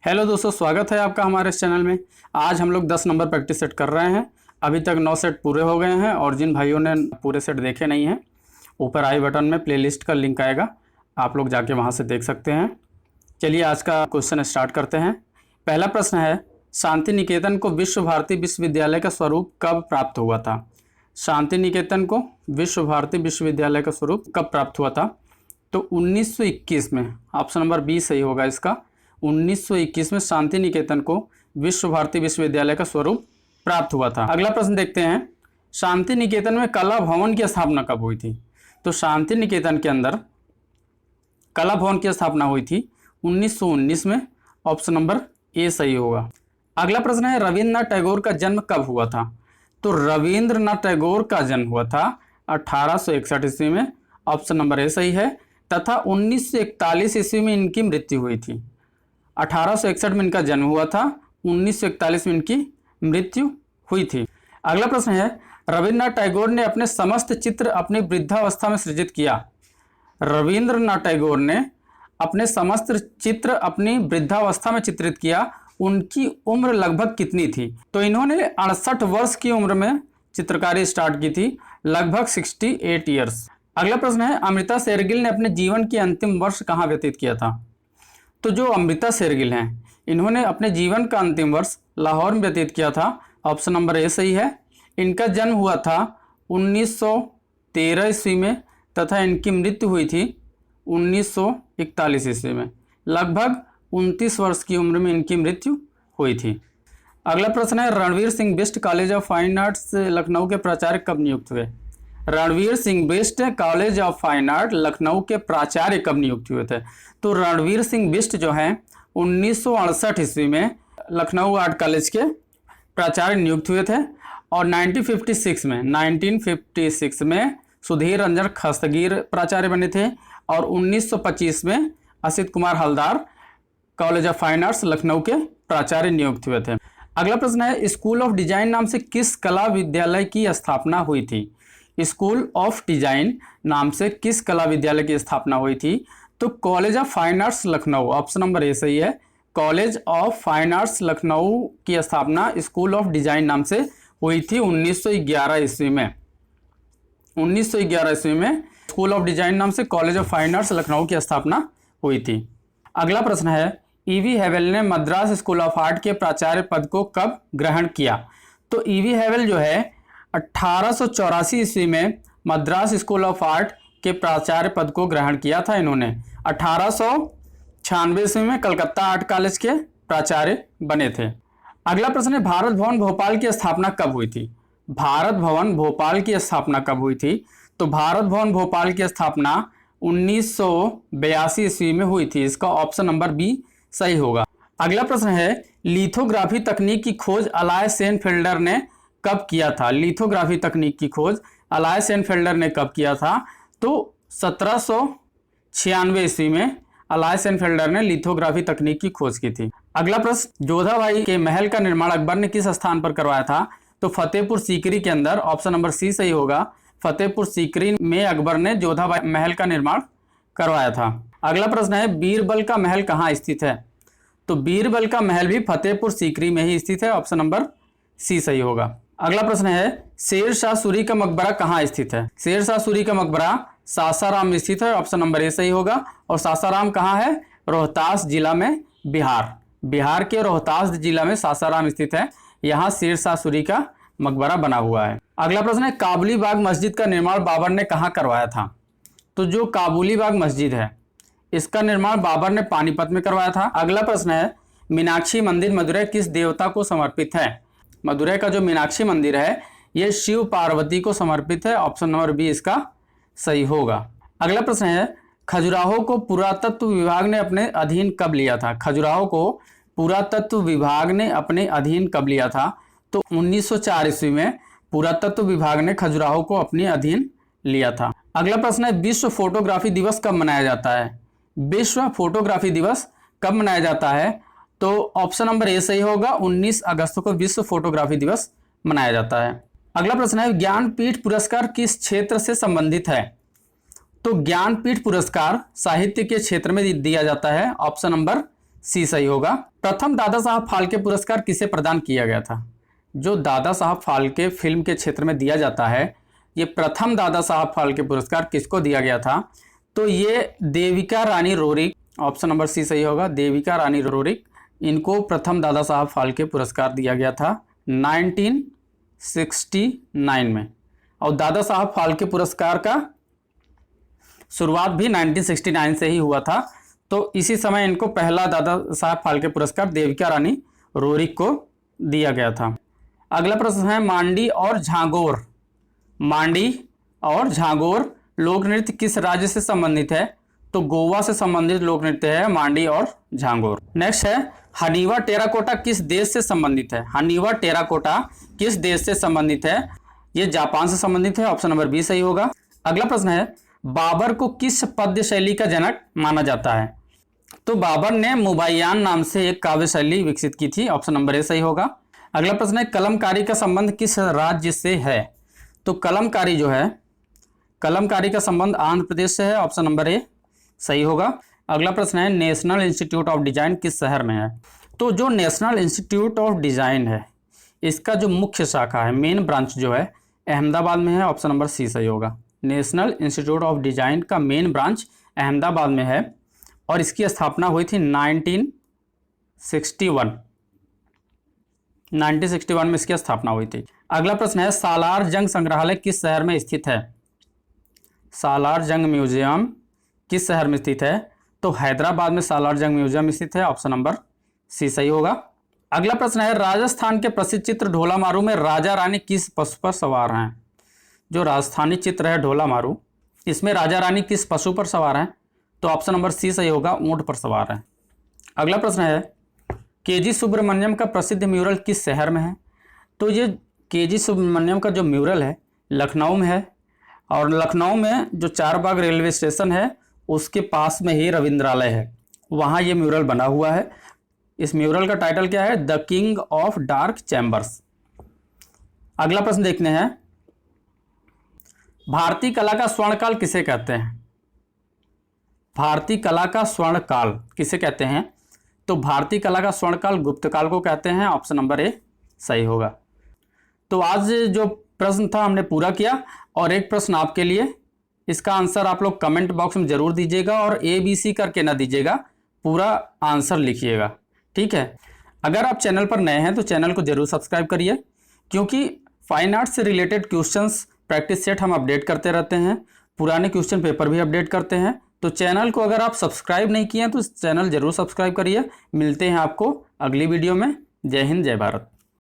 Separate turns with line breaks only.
Hello दोस्तों, स्वागत है आपका हमारे इस चैनल में। आज हम लोग 10 नंबर प्रैक्टिस सेट कर रहे हैं। अभी तक 9 सेट पूरे हो गए हैं और जिन भाइयों ने पूरे सेट देखे नहीं हैं, ऊपर आई बटन में प्लेलिस्ट का लिंक आएगा, आप लोग जाके वहां से देख सकते हैं। चलिए आज का क्वेश्चन स्टार्ट करते हैं। पहला प्रश्न है, शांति निकेतन को विश्व भारती विश्वविद्यालय का स्वरूप कब प्राप्त हुआ था? शांति निकेतन को विश्व भारती विश्वविद्यालय का स्वरूप कब प्राप्त हुआ था? तो 1921 में। ऑप्शन नंबर बी सही होगा इसका। 1921 में शांति निकेतन को विश्व भारती विश्वविद्यालय का स्वरूप प्राप्त हुआ था। अगला प्रश्न देखते हैं, शांति निकेतन में कला भवन की स्थापना कब हुई थी? तो शांति निकेतन के अंदर कला भवन की स्थापना हुई थी 1919 में। ऑप्शन नंबर ए सही होगा। अगला प्रश्न है, रविन्द्रनाथ टैगोर का जन्म कब हुआ था? तो रविन्द्रनाथ टैगोर का जन्म हुआ था 1861 ईस्वी में। ऑप्शन नंबर ए सही है। तथा 1941 ईस्वी में इनकी मृत्यु हुई थी। 1861 में इनका जन्म हुआ था, 1941 में इनकी मृत्यु हुई थी। अगला प्रश्न है, रविन्द्रनाथ टैगोर ने अपने समस्त चित्र अपनी वृद्धावस्था में सृजित किया। रविन्द्रनाथ टैगोर ने अपने समस्त चित्र अपनी वृद्धावस्था में चित्रित किया। उनकी उम्र लगभग कितनी थी? तो इन्होंने 68 वर्ष की उम्र में चित्रकारी स्टार्ट की थी, लगभग 68 ईयर्स। अगला प्रश्न है, अमृता शेरगिल ने अपने जीवन के अंतिम वर्ष कहाँ व्यतीत किया था? तो जो अमृता शेरगिल हैं, इन्होंने अपने जीवन का अंतिम वर्ष लाहौर में व्यतीत किया था। ऑप्शन नंबर ए सही है। इनका जन्म हुआ था 1913 ईस्वी में तथा इनकी मृत्यु हुई थी 1941 ईस्वी में। लगभग 29 वर्ष की उम्र में इनकी मृत्यु हुई थी। अगला प्रश्न है, Ranveer Singh Bisht college of fine arts Lucknow के प्राचार्य कब नियुक्त हुए? Ranveer Singh Bisht college of fine art Lucknow के प्राचार्य कब नियुक्त हुए थे? तो रणवीर सिंह बिष्ट जो हैं 1968 ईस्वी में लखनऊ आर्ट कॉलेज के प्राचार्य नियुक्त हुए थे। और 1956 में सुधीर रंजन खस्तगीर प्राचार्य बने थे। और 1925 में Asit Kumar Haldar college of fine arts Lucknow के प्राचार्य नियुक्त हुए थे। अगला प्रश्न है, स्कूल ऑफ डिजाइन नाम से किस कला विद्यालय की स्थापना हुई थी? स्कूल ऑफ डिजाइन नाम से किस कला विद्यालय की स्थापना हुई थी? तो college of fine arts Lucknow. Option number A सही है। College of fine arts Lucknow की स्थापना स्कूल ऑफ डिजाइन नाम से हुई थी 1911 ईस्वी में। 1911 ईस्वी में स्कूल ऑफ डिजाइन नाम से college of fine arts Lucknow की स्थापना हुई थी। अगला प्रश्न है, ईवी हेवल ने मद्रास स्कूल ऑफ आर्ट के प्राचार्य पद को कब ग्रहण किया? तो ईवी हेवल जो है 1884 ईस्वी में मद्रास स्कूल ऑफ आर्ट के प्राचार्य पद को ग्रहण किया था इन्होंने। 1896 ईस्वी में कलकत्ता आर्ट कॉलेज के प्राचार्य बने थे। अगला प्रश्न है, भारत भवन भोपाल की स्थापना कब हुई थी? भारत भवन भोपाल की स्थापना कब हुई थी? तो भारत भवन भोपाल की स्थापना 1982 ईस्वी में हुई थी। इसका ऑप्शन नंबर बी सही होगा। अगला प्रश्न है, लिथोग्राफी तकनीक की खोज अलाय सेनफेल्डर ने कब किया था? लिथोग्राफी तकनीक की खोज अलाय सेनफेल्डर ने कब किया था? तो 1796 ईस्वी में अलाय सेनफेल्डर ने लिथोग्राफी तकनीक की खोज की थी। अगला प्रश्न, जोधाबाई के महल का निर्माण अकबर ने किस स्थान पर करवाया था? तो फतेहपुर सीकरी के अंदर। ऑप्शन नंबर सी सही होगा। फतेहपुर सीकरी में अकबर ने जोधाबाई महल का निर्माण करवाया था। अगला प्रश्न है, बीरबल का महल कहाँ स्थित है? तो बीरबल का महल भी फतेहपुर सीकरी में ही स्थित है। ऑप्शन नंबर सी सही होगा। अगला प्रश्न है, शेर शाह सूरी का मकबरा कहाँ स्थित है? शेर शाह सूरी का मकबरा सासाराम में स्थित है। ऑप्शन नंबर ए सही होगा। और सासाराम कहाँ है? रोहतास जिला में, बिहार। बिहार के रोहतास जिला में सासाराम स्थित है। यहाँ शेर शाह सूरी का मकबरा बना हुआ है। अगला प्रश्न है, काबुली बाग मस्जिद का निर्माण बाबर ने कहाँ करवाया था? तो जो काबुली बाग मस्जिद है, इसका निर्माण बाबर ने पानीपत में करवाया था। अगला प्रश्न है, मीनाक्षी मंदिर मदुरै किस देवता को समर्पित है? मदुरै का जो मीनाक्षी मंदिर है, यह शिव पार्वती को समर्पित है। ऑप्शन नंबर बी इसका सही होगा। अगला प्रश्न है, खजुराहो को पुरातत्व विभाग ने अपने अधीन कब लिया था? खजुराहो को पुरातत्व विभाग ने अपने अधीन कब लिया था? तो 1904 ईस्वी में पुरातत्व विभाग ने खजुराहो को अपने अधीन लिया था। अगला प्रश्न है, विश्व फोटोग्राफी दिवस कब मनाया जाता है? विश्व फोटोग्राफी दिवस कब मनाया जाता है? तो ऑप्शन नंबर ए सही होगा। 19 अगस्त को विश्व फोटोग्राफी दिवस मनाया जाता है। अगला प्रश्न है, ज्ञानपीठ पुरस्कार किस क्षेत्र से संबंधित है? तो ज्ञानपीठ पुरस्कार साहित्य के क्षेत्र में दिया जाता है। ऑप्शन नंबर सी सही होगा। प्रथम दादा साहब फाल्के पुरस्कार किसे प्रदान किया गया था? जो दादा साहब फाल्के फिल्म के क्षेत्र में दिया जाता है, ये प्रथम दादा साहब फाल्के पुरस्कार किसको दिया गया था? तो ये Devika Rani Roerich, option number C सही होगा। देविका रानी रोरिक, इनको प्रथम दादा साहब फाल्के पुरस्कार दिया गया था 1969 में। और दादा साहब फाल्के पुरस्कार का शुरुआत भी 1969 से ही हुआ था। तो इसी समय इनको पहला दादा साहब फाल्के पुरस्कार देविका रानी रोरिक को दिया गया था। अगला प्रश्न है मांडी और झांगोर। मांडी और झांगोर लोक नृत्य किस राज्य से संबंधित है? तो गोवा से संबंधित लोक नृत्य है मांडी और झांगोर। नेक्स्ट है हनीवा टेराकोटा किस देश से संबंधित है? हनीवा टेराकोटा किस देश से संबंधित है? ये जापान से संबंधित है, ऑप्शन नंबर बी सही होगा। अगला प्रश्न है बाबर को किस पद्य शैली का जनक माना जाता है? तो बाबर ने मुबायान नाम से एक काव्य शैली विकसित की थी, ऑप्शन नंबर ए सही होगा। अगला प्रश्न है कलमकारी का संबंध किस राज्य से है? तो कलमकारी जो है, कलमकारी का संबंध आंध्र प्रदेश से है, ऑप्शन नंबर ए सही होगा। अगला प्रश्न है नेशनल इंस्टीट्यूट ऑफ डिजाइन किस शहर में है? तो जो नेशनल इंस्टीट्यूट ऑफ डिजाइन है, इसका जो मुख्य शाखा है, मेन ब्रांच जो है, अहमदाबाद में है, ऑप्शन नंबर सी सही होगा। नेशनल इंस्टीट्यूट ऑफ डिजाइन का मेन ब्रांच अहमदाबाद में है और इसकी स्थापना हुई थी 1961 में इसकी स्थापना हुई थी। अगला प्रश्न है सालार जंग संग्रहालय किस शहर में स्थित है? सालार जंग म्यूजियम किस शहर में स्थित है? तो हैदराबाद में सालार जंग म्यूजियम स्थित है, ऑप्शन नंबर सी सही होगा। अगला प्रश्न है राजस्थान के प्रसिद्ध चित्र ढोला मारू में राजा रानी किस पशु पर सवार हैं? जो राजस्थानी चित्र है ढोला मारू, इसमें राजा रानी किस पशु पर सवार हैं? तो ऑप्शन नंबर सी सही होगा, ऊंट पर सवार हैं। अगला प्रश्न है केजी सुब्रमण्यम का प्रसिद्ध म्यूरल किस शहर में है? तो ये केजी सुब्रमण्यम का जो म्यूरल है लखनऊ में है और लखनऊ में जो चारबाग रेलवे स्टेशन है उसके पास में ही रविंद्रालय है, वहाँ ये म्यूरल बना हुआ है। इस म्यूरल का टाइटल क्या है? The king of dark chambers. अगला प्रश्न देखते हैं भारतीय कला का स्वर्णकाल किसे कहते हैं? भारतीय कला का स्वर्णकाल किसे कहते हैं? तो भारतीय कला का स्वर्णकाल गुप्त काल को कहते हैं, ऑप्शन नंबर ए सही होगा। तो आज जो प्रश्न था हमने पूरा किया और एक प्रश्न आपके लिए, इसका आंसर आप लोग कमेंट बॉक्स में जरूर दीजिएगा और ABC करके ना दीजिएगा, पूरा आंसर लिखिएगा, ठीक है। अगर आप चैनल पर नए हैं तो चैनल को जरूर सब्सक्राइब करिए, क्योंकि फाइन आर्ट्स से रिलेटेड क्वेश्चंस प्रैक्टिस सेट हम अपडेट करते रहते हैं, पुराने क्वेश्चन पेपर भी अपडेट करते हैं। तो चैनल को अगर आप सब्सक्राइब नहीं किए हैं तो चैनल जरूर सब्सक्राइब करिए। मिलते हैं आपको अगली वीडियो में। जय हिंद, जय भारत।